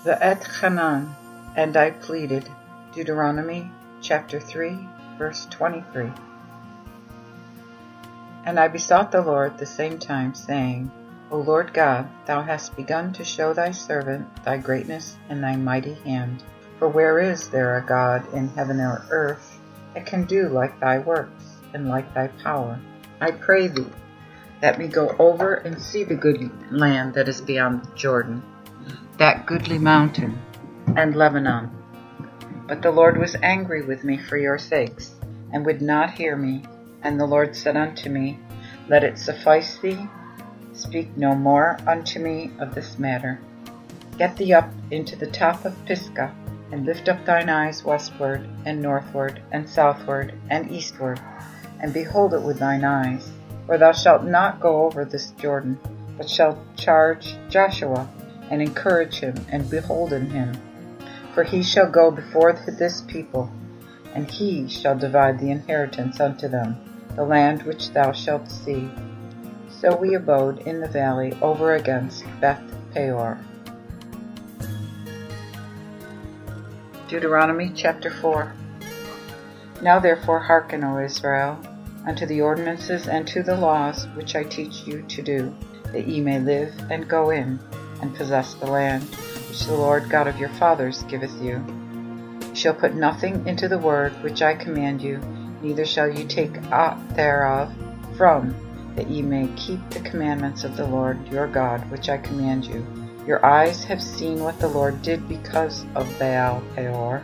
Va'et Hanan, and I pleaded. Deuteronomy chapter 3, verse 23. And I besought the Lord the same time, saying, O Lord God, thou hast begun to show thy servant thy greatness and thy mighty hand. For where is there a God in heaven or earth that can do like thy works and like thy power? I pray thee, let me go over and see the good land that is beyond the Jordan, that goodly mountain, and Lebanon. But the Lord was angry with me for your sakes, and would not hear me. And the Lord said unto me, Let it suffice thee, speak no more unto me of this matter. Get thee up into the top of Pisgah, and lift up thine eyes westward, and northward, and southward, and eastward, and behold it with thine eyes. For thou shalt not go over this Jordan, but shalt charge Joshua, and encourage him, and beholden him. For he shall go before this people, and he shall divide the inheritance unto them, the land which thou shalt see. So we abode in the valley over against Beth Peor. Deuteronomy chapter 4. Now therefore hearken, O Israel, unto the ordinances and to the laws which I teach you to do, that ye may live and go in, and possess the land which the Lord God of your fathers giveth you. You shall put nothing into the word which I command you, neither shall you take aught thereof from, that ye may keep the commandments of the Lord your God which I command you. Your eyes have seen what the Lord did because of Baal Peor.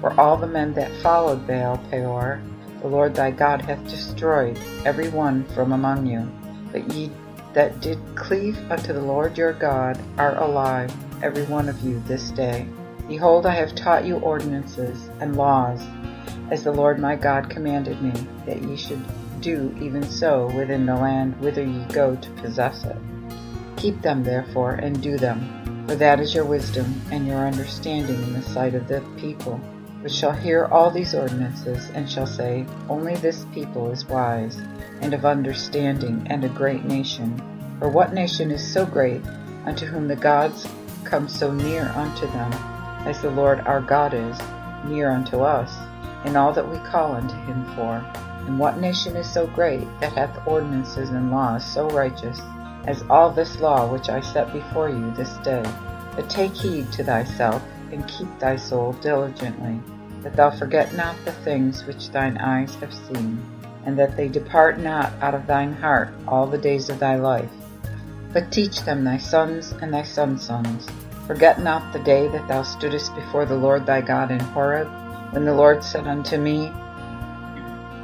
For all the men that followed Baal Peor, the Lord thy God hath destroyed every one from among you. But ye that did cleave unto the Lord your God are alive, every one of you this day. Behold, I have taught you ordinances and laws, as the Lord my God commanded me, that ye should do even so within the land whither ye go to possess it. Keep them therefore, and do them, for that is your wisdom and your understanding in the sight of the people, which shall hear all these ordinances, and shall say, Only this people is wise, and of understanding, and a great nation. For what nation is so great, unto whom the gods come so near unto them, as the Lord our God is near unto us, in all that we call unto him for? And what nation is so great, that hath ordinances and laws so righteous, as all this law which I set before you this day? But take heed to thyself, and keep thy soul diligently, that thou forget not the things which thine eyes have seen, and that they depart not out of thine heart all the days of thy life. But teach them thy sons and thy sons' sons. Forget not the day that thou stoodest before the Lord thy God in Horeb, when the Lord said unto me,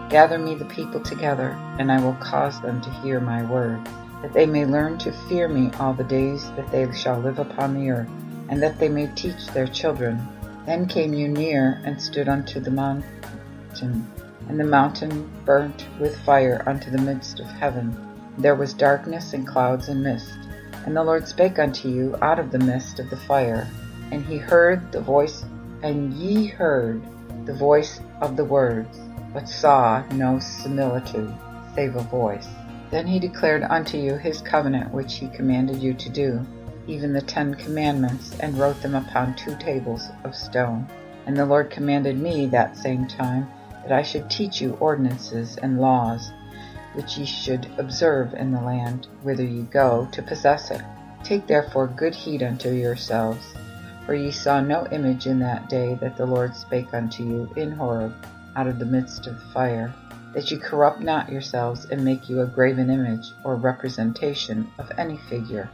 Gather me the people together, and I will cause them to hear my word, that they may learn to fear me all the days that they shall live upon the earth, and that they may teach their children. Then came you near, and stood unto the mountain, and the mountain burnt with fire unto the midst of heaven. There was darkness and clouds and mist. And the Lord spake unto you out of the midst of the fire, and ye heard the voice of the words, but saw no similitude, save a voice. Then he declared unto you his covenant which he commanded you to do, even the 10 commandments, and wrote them upon 2 tables of stone. And the Lord commanded me that same time that I should teach you ordinances and laws, which ye should observe in the land whither ye go to possess it. Take therefore good heed unto yourselves, for ye saw no image in that day that the Lord spake unto you in Horeb out of the midst of the fire, that ye corrupt not yourselves, and make you a graven image or representation of any figure,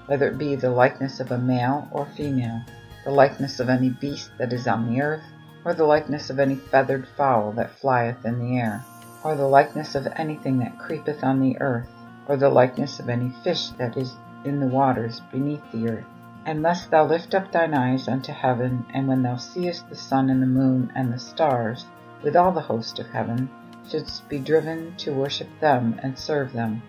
whether it be the likeness of a male or female, the likeness of any beast that is on the earth, or the likeness of any feathered fowl that flieth in the air, or the likeness of anything that creepeth on the earth, or the likeness of any fish that is in the waters beneath the earth. Unless thou lift up thine eyes unto heaven, and when thou seest the sun and the moon and the stars, with all the host of heaven, shouldst be driven to worship them and serve them,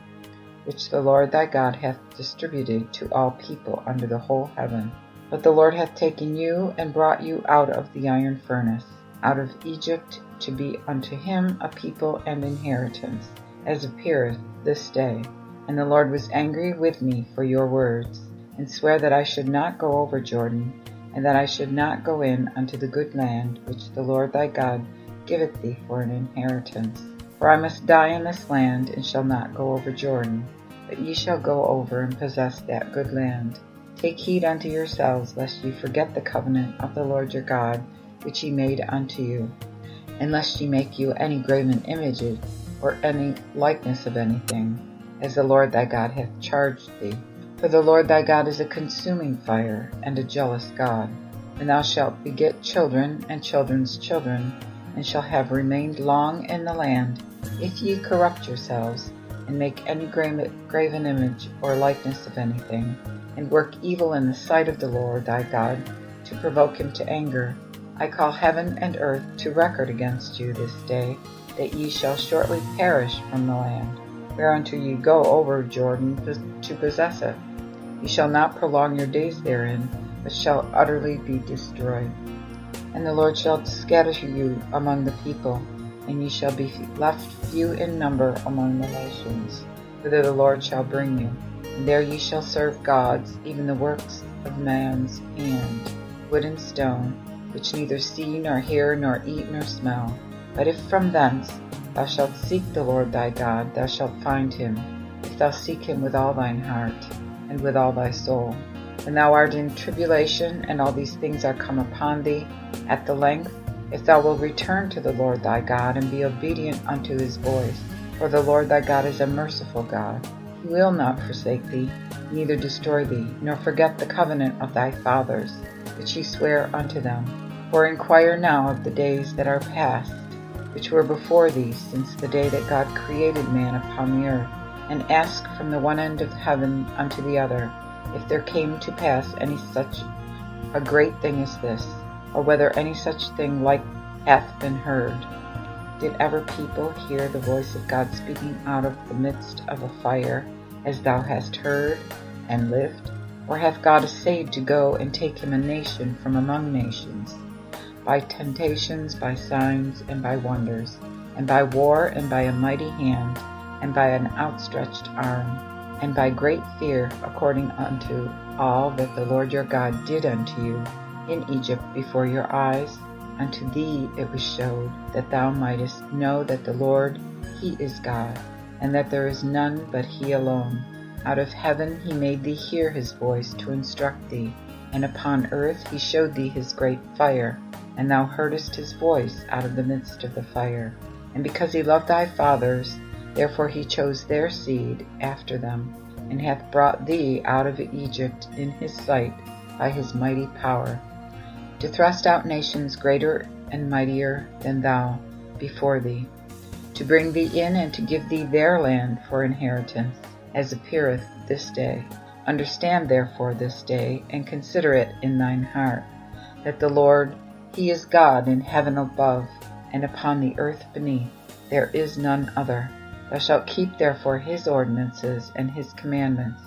which the Lord thy God hath distributed to all people under the whole heaven. But the Lord hath taken you and brought you out of the iron furnace, out of Egypt, to be unto him a people and inheritance, as appeareth this day. And the Lord was angry with me for your words, and swear that I should not go over Jordan, and that I should not go in unto the good land which the Lord thy God giveth thee for an inheritance. For I must die in this land, and shall not go over Jordan, but ye shall go over and possess that good land. Take heed unto yourselves, lest ye forget the covenant of the Lord your God, which he made unto you, and lest ye make you any graven images, or any likeness of anything, as the Lord thy God hath charged thee. For the Lord thy God is a consuming fire, and a jealous God. And thou shalt beget children and children's children, and shall have remained long in the land, if ye corrupt yourselves, and make any graven image or likeness of anything, and work evil in the sight of the Lord thy God, to provoke him to anger. I call heaven and earth to record against you this day, that ye shall shortly perish from the land, whereunto ye go over Jordan to possess it. Ye shall not prolong your days therein, but shall utterly be destroyed. And the Lord shall scatter you among the people, and ye shall be left few in number among the nations, whither the Lord shall bring you. And there ye shall serve gods, even the works of man's hand, wood and stone, which neither see, nor hear, nor eat, nor smell. But if from thence thou shalt seek the Lord thy God, thou shalt find him, if thou seek him with all thine heart, and with all thy soul. When thou art in tribulation, and all these things are come upon thee at the length, if thou wilt return to the Lord thy God, and be obedient unto his voice, for the Lord thy God is a merciful God. He will not forsake thee, neither destroy thee, nor forget the covenant of thy fathers, which he sware unto them. For inquire now of the days that are past, which were before thee, since the day that God created man upon the earth, and ask from the one end of heaven unto the other, if there came to pass any such a great thing as this, or whether any such thing like hath been heard. Did ever people hear the voice of God speaking out of the midst of a fire, as thou hast heard, and lived? Or hath God essayed to go and take him a nation from among nations, by temptations, by signs, and by wonders, and by war, and by a mighty hand, and by an outstretched arm, and by great fear, according unto all that the Lord your God did unto you in Egypt before your eyes? Unto thee it was showed, that thou mightest know that the Lord, he is God, and that there is none but he alone. Out of heaven he made thee hear his voice to instruct thee, and upon earth he showed thee his great fire, and thou heardest his voice out of the midst of the fire. And because he loved thy fathers, therefore he chose their seed after them, and hath brought thee out of Egypt in his sight by his mighty power, to thrust out nations greater and mightier than thou before thee, to bring thee in and to give thee their land for inheritance, as appeareth this day. Understand therefore this day, and consider it in thine heart, that the Lord, he is God in heaven above, and upon the earth beneath. There is none other. Thou shalt keep therefore his ordinances and his commandments,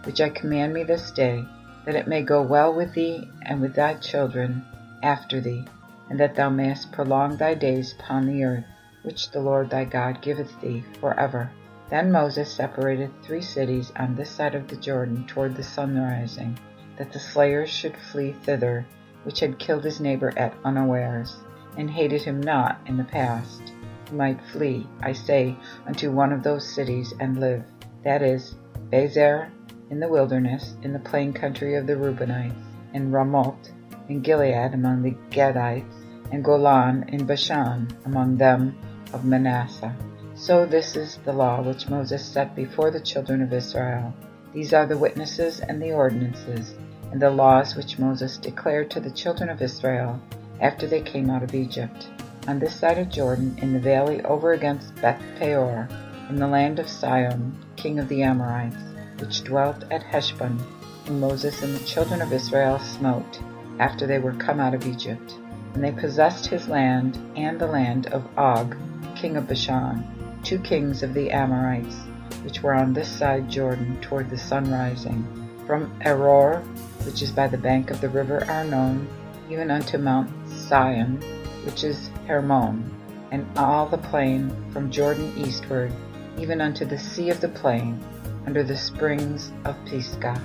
which I command me this day, that it may go well with thee and with thy children after thee, and that thou mayest prolong thy days upon the earth, which the Lord thy God giveth thee forever. Then Moses separated 3 cities on this side of the Jordan toward the sunrising, that the slayers should flee thither, which had killed his neighbor at unawares, and hated him not in the past, who might flee, I say, unto one of those cities and live, that is, Bezer in the wilderness, in the plain country of the Reubenites, and Ramoth in Gilead among the Gadites, and Golan in Bashan among them of Manasseh. So this is the law which Moses set before the children of Israel. These are the witnesses and the ordinances, and the laws which Moses declared to the children of Israel after they came out of Egypt, on this side of Jordan, in the valley over against Beth Peor, in the land of Sihon, king of the Amorites, which dwelt at Heshbon, whom Moses and the children of Israel smote, after they were come out of Egypt. And they possessed his land, and the land of Og, king of Bashan, 2 kings of the Amorites, which were on this side Jordan toward the sunrising, from Aror, which is by the bank of the river Arnon, even unto Mount Sion, which is Hermon, and all the plain from Jordan eastward, even unto the sea of the plain, under the springs of Pisgah.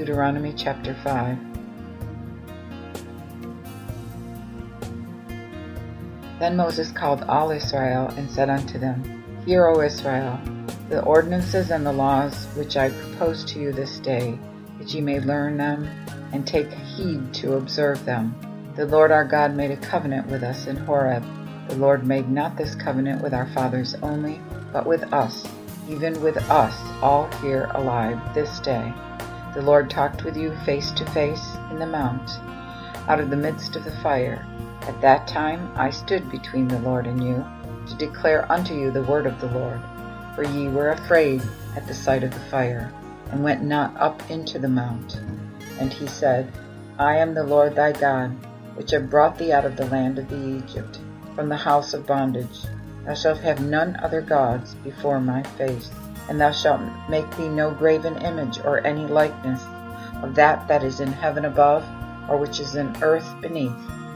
Deuteronomy chapter 5. Then Moses called all Israel and said unto them, Hear, O Israel, the ordinances and the laws which I propose to you this day, that ye may learn them, and take heed to observe them. The Lord our God made a covenant with us in Horeb. The Lord made not this covenant with our fathers only, but with us, even with us all here alive this day. The Lord talked with you face to face in the mount, out of the midst of the fire. At that time I stood between the Lord and you, to declare unto you the word of the Lord. For ye were afraid at the sight of the fire, and went not up into the mount. And he said, I am the Lord thy God, which have brought thee out of the land of Egypt, from the house of bondage. Thou shalt have none other gods before my face. And thou shalt make thee no graven image or any likeness of that is in heaven above, or which is in earth beneath,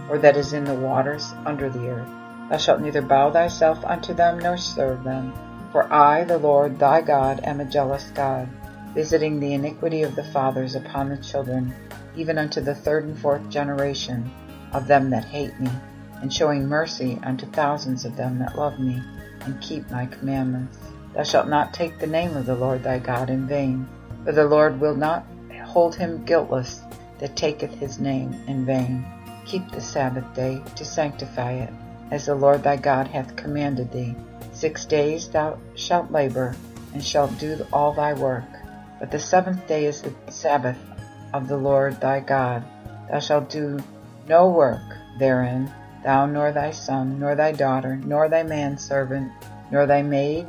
or that is in the waters under the earth. Thou shalt neither bow thyself unto them nor serve them. For I, the Lord thy God, am a jealous God, visiting the iniquity of the fathers upon the children, even unto the third and fourth generation of them that hate me, and showing mercy unto thousands of them that love me, and keep my commandments. Thou shalt not take the name of the Lord thy God in vain, for the Lord will not hold him guiltless that taketh his name in vain. Keep the Sabbath day to sanctify it, as the Lord thy God hath commanded thee. 6 days thou shalt labor, and shalt do all thy work. But the seventh day is the Sabbath of the Lord thy God. Thou shalt do no work therein, thou nor thy son, nor thy daughter, nor thy manservant, nor thy maid,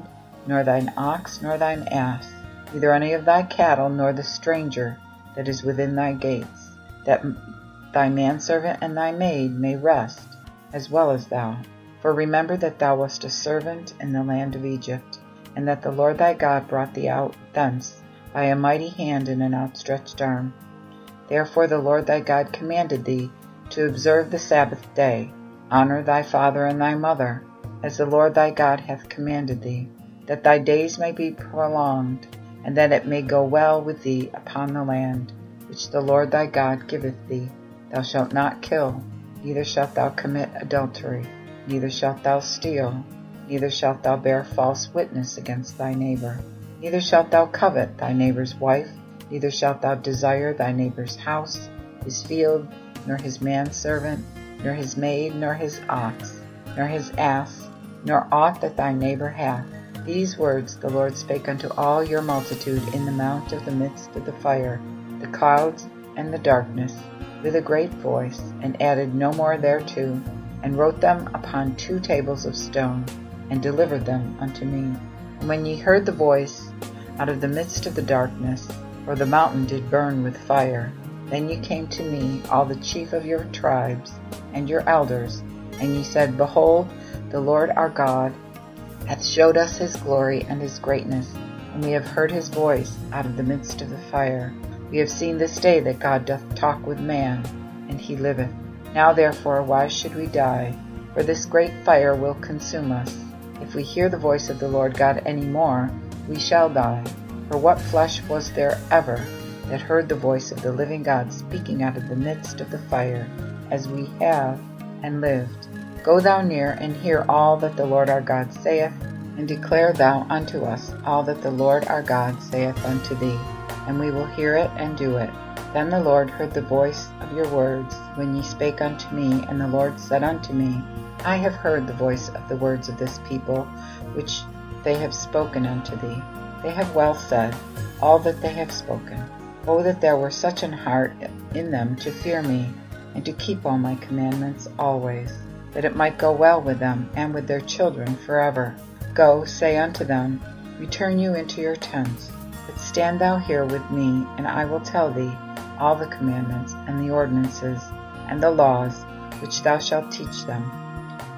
nor thine ox, nor thine ass, neither any of thy cattle, nor the stranger that is within thy gates, that thy manservant and thy maid may rest, as well as thou. For remember that thou wast a servant in the land of Egypt, and that the Lord thy God brought thee out thence by a mighty hand and an outstretched arm. Therefore the Lord thy God commanded thee to observe the Sabbath day. Honor thy father and thy mother, as the Lord thy God hath commanded thee, that thy days may be prolonged, and that it may go well with thee upon the land, which the Lord thy God giveth thee. Thou shalt not kill, neither shalt thou commit adultery, neither shalt thou steal, neither shalt thou bear false witness against thy neighbor, neither shalt thou covet thy neighbor's wife, neither shalt thou desire thy neighbor's house, his field, nor his manservant, nor his maid, nor his ox, nor his ass, nor aught that thy neighbor hath. These words the Lord spake unto all your multitude in the mount of the midst of the fire, the clouds, and the darkness, with a great voice, and added no more thereto, and wrote them upon 2 tables of stone, and delivered them unto me. And when ye heard the voice out of the midst of the darkness, for the mountain did burn with fire, then ye came to me, all the chief of your tribes, and your elders, and ye said, Behold, the Lord our God hath showed us his glory and his greatness, and we have heard his voice out of the midst of the fire. We have seen this day that God doth talk with man, and he liveth. Now therefore why should we die? For this great fire will consume us. If we hear the voice of the Lord God any more, we shall die. For what flesh was there ever that heard the voice of the living God speaking out of the midst of the fire, as we have, and lived? Go thou near, and hear all that the Lord our God saith, and declare thou unto us all that the Lord our God saith unto thee, and we will hear it and do it. Then the Lord heard the voice of your words, when ye spake unto me, and the Lord said unto me, I have heard the voice of the words of this people, which they have spoken unto thee. They have well said, all that they have spoken. Oh, that there were such an heart in them to fear me, and to keep all my commandments always, that it might go well with them and with their children forever. Go, say unto them, Return you into your tents, but stand thou here with me, and I will tell thee all the commandments, and the ordinances, and the laws, which thou shalt teach them,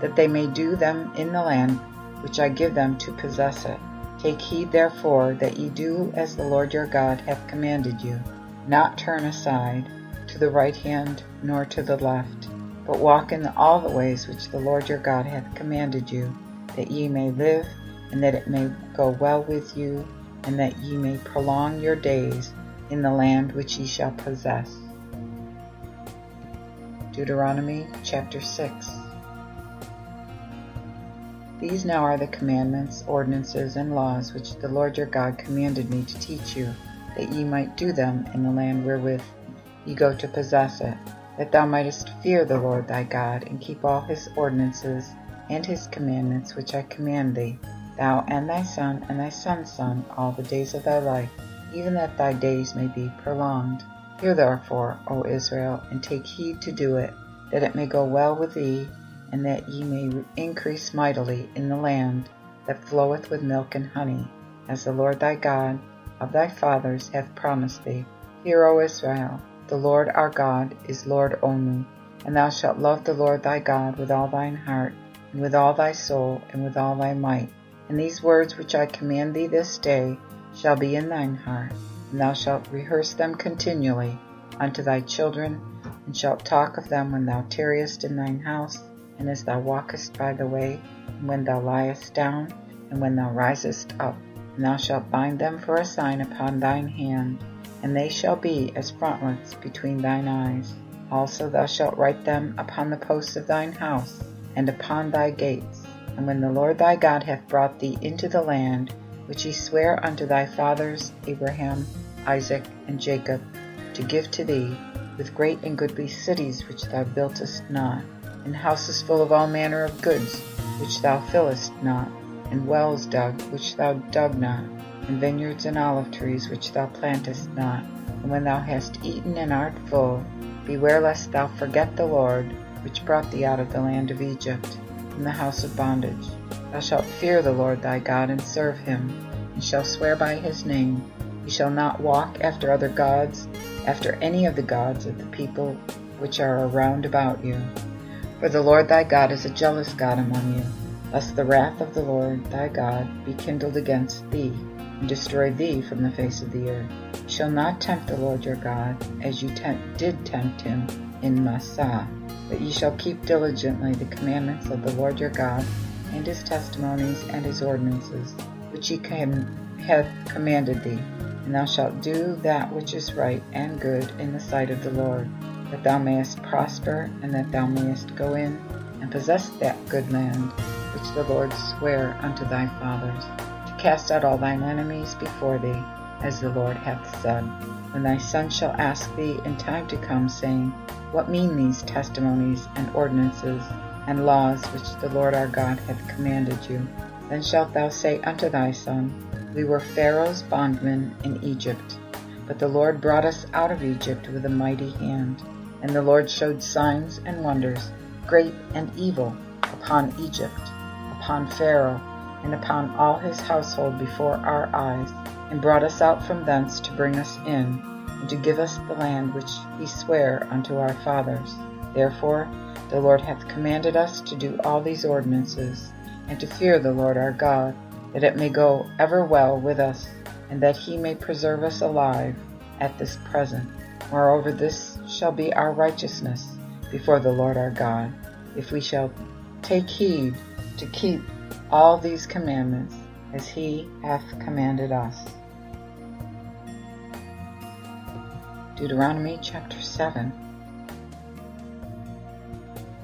that they may do them in the land which I give them to possess it. Take heed therefore that ye do as the Lord your God hath commanded you, not turn aside to the right hand nor to the left, but walk in all the ways which the Lord your God hath commanded you, that ye may live, and that it may go well with you, and that ye may prolong your days in the land which ye shall possess. Deuteronomy chapter 6. These now are the commandments, ordinances, and laws which the Lord your God commanded me to teach you, that ye might do them in the land wherewith ye go to possess it, that thou mightest fear the Lord thy God, and keep all his ordinances and his commandments which I command thee, thou and thy son and thy son's son, all the days of thy life, even that thy days may be prolonged. Hear therefore, O Israel, and take heed to do it, that it may go well with thee, and that ye may increase mightily in the land that floweth with milk and honey, as the Lord thy God of thy fathers hath promised thee. Hear, O Israel, the Lord our God is Lord only, and thou shalt love the Lord thy God with all thine heart, and with all thy soul, and with all thy might. And these words which I command thee this day shall be in thine heart, and thou shalt rehearse them continually unto thy children, and shalt talk of them when thou tarriest in thine house, and as thou walkest by the way, and when thou liest down, and when thou risest up. And thou shalt bind them for a sign upon thine hand, and they shall be as frontlets between thine eyes. Also thou shalt write them upon the posts of thine house, and upon thy gates. And when the Lord thy God hath brought thee into the land, which he sware unto thy fathers Abraham, Isaac, and Jacob, to give to thee, with great and goodly cities which thou builtest not, and houses full of all manner of goods, which thou fillest not, and wells dug, which thou dug not, and vineyards and olive trees, which thou plantest not. And when thou hast eaten and art full, beware lest thou forget the Lord, which brought thee out of the land of Egypt, from the house of bondage. Thou shalt fear the Lord thy God, and serve him, and shalt swear by his name. You shall not walk after other gods, after any of the gods of the people which are around about you. For the Lord thy God is a jealous God among you, lest the wrath of the Lord thy God be kindled against thee, and destroy thee from the face of the earth. You shall not tempt the Lord your God, as you did tempt him in Massah, but ye shall keep diligently the commandments of the Lord your God, and his testimonies and his ordinances, which he hath commanded thee. And thou shalt do that which is right and good in the sight of the Lord, that thou mayest prosper, and that thou mayest go in and possess that good land which the Lord sware unto thy fathers, to cast out all thine enemies before thee, as the Lord hath said. When thy son shall ask thee in time to come, saying, What mean these testimonies and ordinances and laws which the Lord our God hath commanded you? Then shalt thou say unto thy son, We were Pharaoh's bondmen in Egypt, but the Lord brought us out of Egypt with a mighty hand. And the Lord showed signs and wonders, great and evil, upon Egypt, upon Pharaoh, and upon all his household before our eyes, and brought us out from thence to bring us in, and to give us the land which he sware unto our fathers. Therefore the Lord hath commanded us to do all these ordinances, and to fear the Lord our God, that it may go ever well with us, and that he may preserve us alive at this present. Moreover, this shall be our righteousness before the Lord our God, if we shall take heed to keep all these commandments, as he hath commanded us. Deuteronomy chapter 7.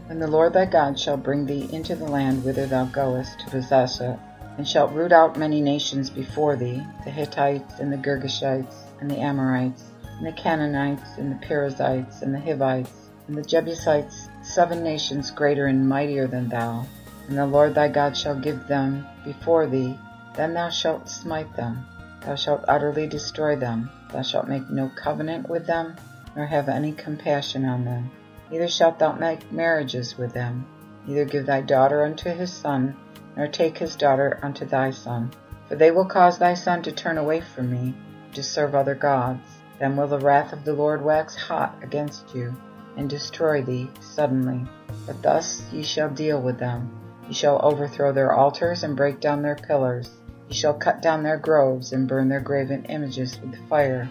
When the Lord thy God shall bring thee into the land whither thou goest to possess it, and shalt root out many nations before thee, the Hittites, and the Girgashites, and the Amorites, and the Canaanites, and the Perizzites, and the Hivites, and the Jebusites, 7 nations greater and mightier than thou, and the Lord thy God shall give them before thee, then thou shalt smite them. Thou shalt utterly destroy them. Thou shalt make no covenant with them, nor have any compassion on them. Neither shalt thou make marriages with them, neither give thy daughter unto his son, nor take his daughter unto thy son. For they will cause thy son to turn away from me, to serve other gods. Then will the wrath of the Lord wax hot against you, and destroy thee suddenly. But thus ye shall deal with them. Ye shall overthrow their altars, and break down their pillars. Ye shall cut down their groves, and burn their graven images with fire.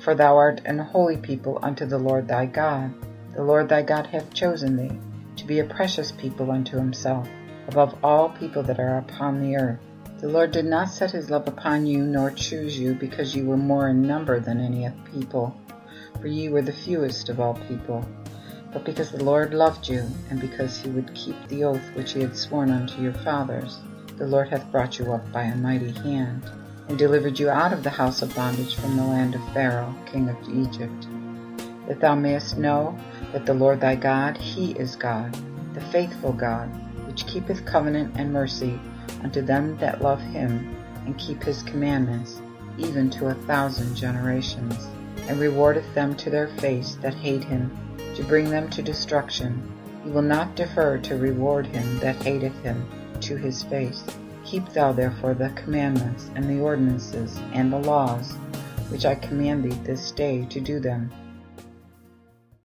For thou art an holy people unto the Lord thy God. The Lord thy God hath chosen thee, to be a precious people unto himself, above all people that are upon the earth. The Lord did not set his love upon you, nor choose you, because ye were more in number than any people, for ye were the fewest of all people, but because the Lord loved you, and because he would keep the oath which he had sworn unto your fathers. The Lord hath brought you up by a mighty hand, and delivered you out of the house of bondage from the land of Pharaoh, king of Egypt, that thou mayest know that the Lord thy God, he is God, the faithful God, which keepeth covenant and mercy unto them that love him, and keep his commandments, even to 1,000 generations, and rewardeth them to their face that hate him, to bring them to destruction. He will not defer to reward him that hateth him to his face. Keep thou therefore the commandments, and the ordinances, and the laws, which I command thee this day to do them,